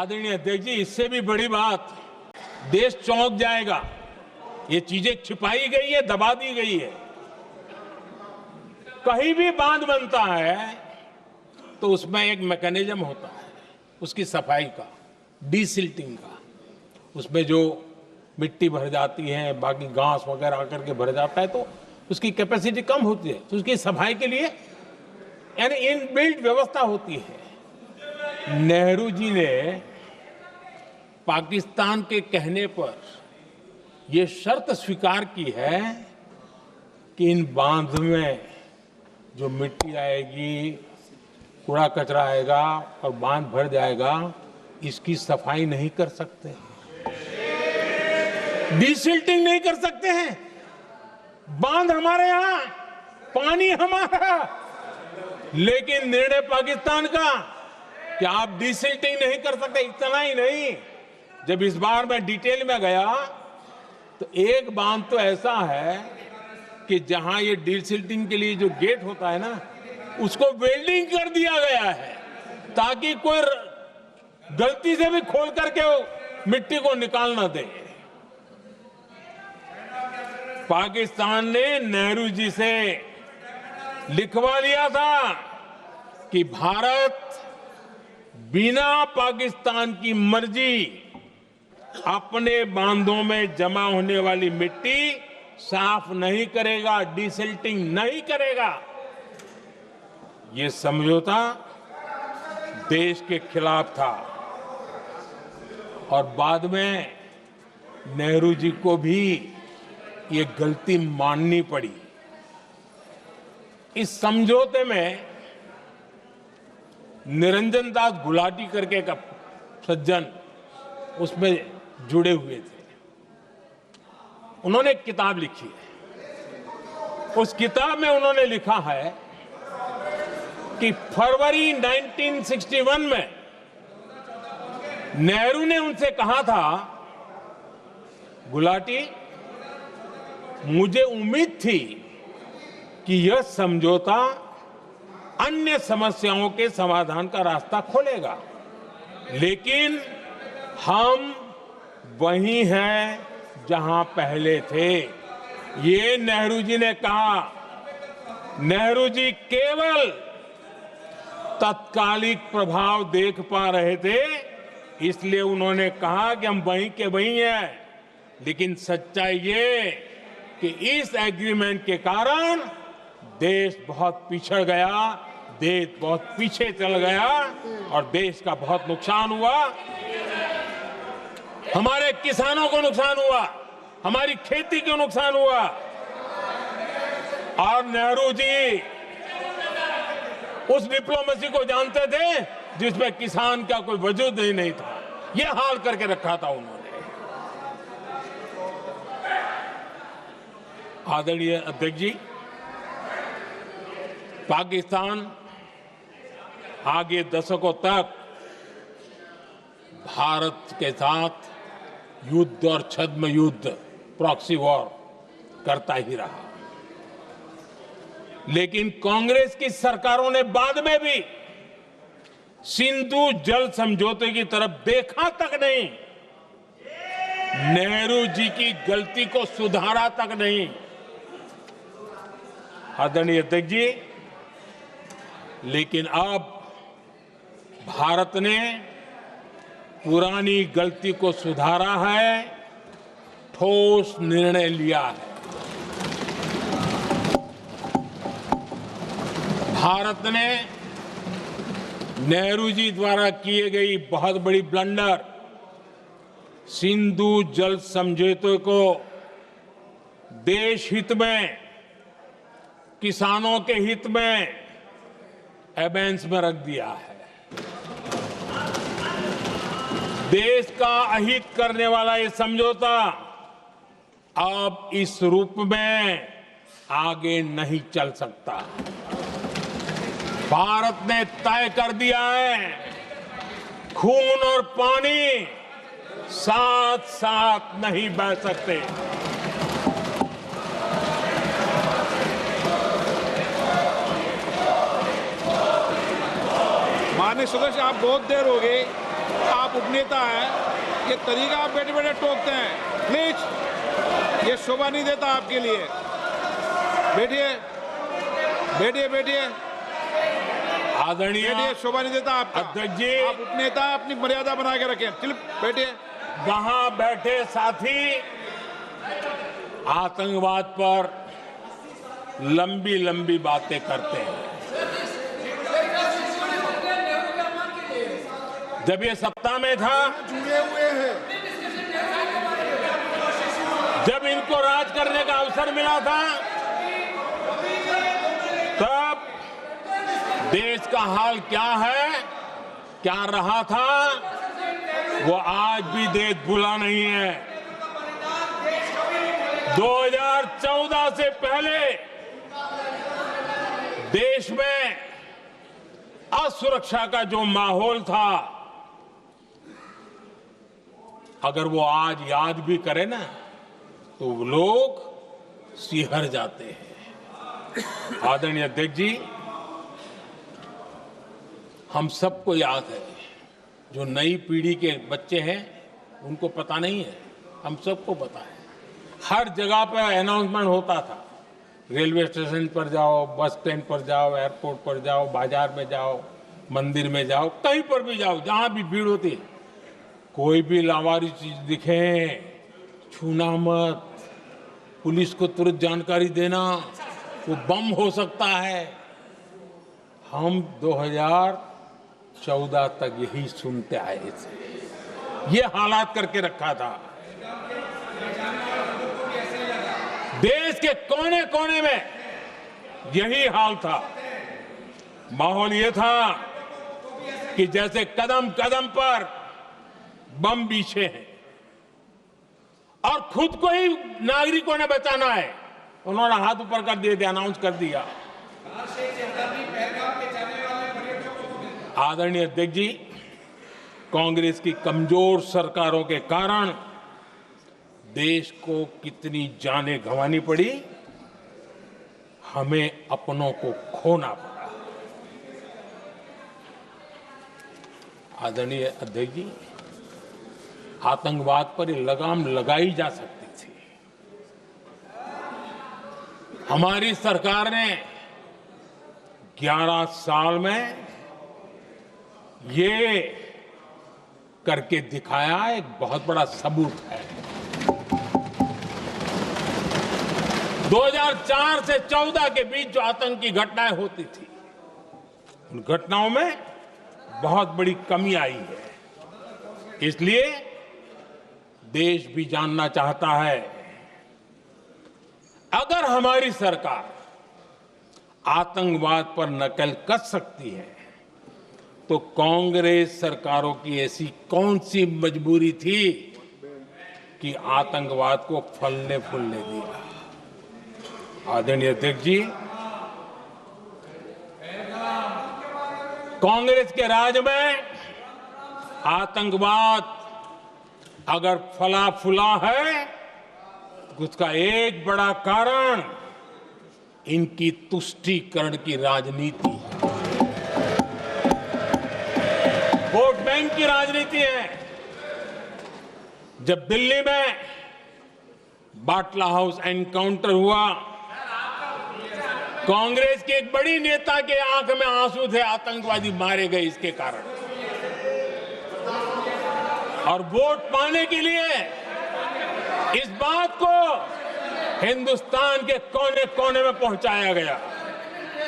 आदरणीय अध्यक्ष जी, इससे भी बड़ी बात, देश चौंक जाएगा। ये चीजें छिपाई गई है, दबा दी गई है। कहीं भी बांध बनता है तो उसमें एक मैकेनिज्म होता है उसकी सफाई का, डीसिल्टिंग का। उसमें जो मिट्टी भर जाती है, बाकी घास वगैरह आकर के भर जाता है तो उसकी कैपेसिटी कम होती है, तो उसकी सफाई के लिए यानी इनबिल्ट व्यवस्था होती है। नेहरू जी ने पाकिस्तान के कहने पर यह शर्त स्वीकार की है कि इन बांध में जो मिट्टी आएगी, कूड़ा कचरा आएगा और बांध भर जाएगा, इसकी सफाई नहीं कर सकते, डीसिल्टिंग नहीं कर सकते हैं। बांध हमारे यहां, पानी हमारा, लेकिन निर्णय पाकिस्तान का कि आप डीसिल्टिंग नहीं कर सकते। इतना ही नहीं, जब इस बार मैं डिटेल में गया तो एक बांध तो ऐसा है कि जहां ये डीसिल्टिंग के लिए जो गेट होता है ना, उसको वेल्डिंग कर दिया गया है ताकि कोई गलती से भी खोल करके मिट्टी को निकाल ना दे। पाकिस्तान ने नेहरू जी से लिखवा लिया था कि भारत बिना पाकिस्तान की मर्जी अपने बांधों में जमा होने वाली मिट्टी साफ नहीं करेगा, डीसिल्टिंग नहीं करेगा। ये समझौता देश के खिलाफ था और बाद में नेहरू जी को भी ये गलती माननी पड़ी। इस समझौते में निरंजन दास गुलाटी करके एक सज्जन उसमें जुड़े हुए थे। उन्होंने एक किताब लिखी है। उस किताब में उन्होंने लिखा है कि फरवरी 1961 में नेहरू ने उनसे कहा था, गुलाटी, मुझे उम्मीद थी कि यह समझौता अन्य समस्याओं के समाधान का रास्ता खोलेगा, लेकिन हम वहीं हैं जहां पहले थे। ये नेहरू जी ने कहा। नेहरू जी केवल तत्कालिक प्रभाव देख पा रहे थे, इसलिए उन्होंने कहा कि हम वहीं के वहीं हैं, लेकिन सच्चाई ये कि इस एग्रीमेंट के कारण देश बहुत पिछड़ गया, देश बहुत पीछे चल गया और देश का बहुत नुकसान हुआ। हमारे किसानों को नुकसान हुआ, हमारी खेती को नुकसान हुआ। और नेहरू जी उस डिप्लोमेसी को जानते थे जिसमें किसान का कोई वजूद ही नहीं था। यह हाल करके रखा था उन्होंने। आदरणीय अध्यक्ष जी, पाकिस्तान आगे दशकों तक भारत के साथ युद्ध और छद्म युद्ध, प्रॉक्सी वॉर करता ही रहा, लेकिन कांग्रेस की सरकारों ने बाद में भी सिंधु जल समझौते की तरफ देखा तक नहीं, नेहरू जी की गलती को सुधारा तक नहीं। आदरणीय अध्यक्ष जी, लेकिन अब भारत ने पुरानी गलती को सुधारा है, ठोस निर्णय लिया है। भारत ने नेहरू जी द्वारा किए गई बहुत बड़ी ब्लंडर, सिंधु जल समझौते को देश हित में, किसानों के हित में एबेंस में रख दिया है। देश का अहित करने वाला ये समझौता अब इस रूप में आगे नहीं चल सकता। भारत ने तय कर दिया है, खून और पानी साथ साथ नहीं बह सकते। माननीय सदस्य, आप बहुत देर हो गई। आप उपनेता हैं, ये तरीका आप बैठे बैठे टोकते हैं। प्लीज, ये शोभा नहीं देता आपके लिए। बैठिए बैठिए बैठिए आदरणीय बैठिए, शोभा नहीं देता आपका। अध्यक्ष जी, आप उपनेता अपनी मर्यादा बना के रखें। चलिए बैठिए। वहां बैठे साथी आतंकवाद पर लंबी लंबी बातें करते हैं। जब ये सत्ता में था, जुड़े हुए हैं। जब इनको राज करने का अवसर मिला था, तब देश का हाल क्या है, क्या रहा था, वो आज भी देश भूला नहीं है। 2014 से पहले देश में असुरक्षा का जो माहौल था, अगर वो आज याद भी करे ना, तो लोग सिहर जाते हैं। आदरणीय अध्यक्ष जी, हम सबको याद है, जो नई पीढ़ी के बच्चे हैं उनको पता नहीं है, हम सबको पता है। हर जगह पर अनाउंसमेंट होता था, रेलवे स्टेशन पर जाओ, बस स्टैंड पर जाओ, एयरपोर्ट पर जाओ, बाजार में जाओ, मंदिर में जाओ, कहीं पर भी जाओ, जहां भी भीड़ होती है, कोई भी लावारिस चीज दिखे छूना मत, पुलिस को तुरंत जानकारी देना, वो बम हो सकता है। हम 2014 तक यही सुनते आए थे, ये हालात करके रखा था। देश के कोने कोने में यही हाल था। माहौल ये था कि जैसे कदम कदम पर बम बिछे हैं और खुद को ही नागरिकों ने बचाना है। उन्होंने हाथ ऊपर कर दिए, अनाउंस कर दिया। आदरणीय अध्यक्ष जी, कांग्रेस की कमजोर सरकारों के कारण देश को कितनी जानें गंवानी पड़ी, हमें अपनों को खोना पड़ा। आदरणीय अध्यक्ष जी, आतंकवाद पर लगाम लगाई जा सकती थी। हमारी सरकार ने 11 साल में ये करके दिखाया, एक बहुत बड़ा सबूत है। 2004 से 14 के बीच जो आतंकी घटनाएं होती थी, उन घटनाओं में बहुत बड़ी कमी आई है। इसलिए देश भी जानना चाहता है, अगर हमारी सरकार आतंकवाद पर नकेल कस सकती है, तो कांग्रेस सरकारों की ऐसी कौन सी मजबूरी थी कि आतंकवाद को फलने फूलने दिया। आदरणीय अध्यक्ष जी, कांग्रेस के राज में आतंकवाद अगर फला फूला है, तो उसका एक बड़ा कारण इनकी तुष्टीकरण की राजनीति है, वोट बैंक की राजनीति है। जब दिल्ली में बाटला हाउस एनकाउंटर हुआ, कांग्रेस के एक बड़ी नेता के आंख में आंसू थे, आतंकवादी मारे गए इसके कारण। और वोट पाने के लिए इस बात को हिंदुस्तान के कोने कोने में पहुंचाया गया।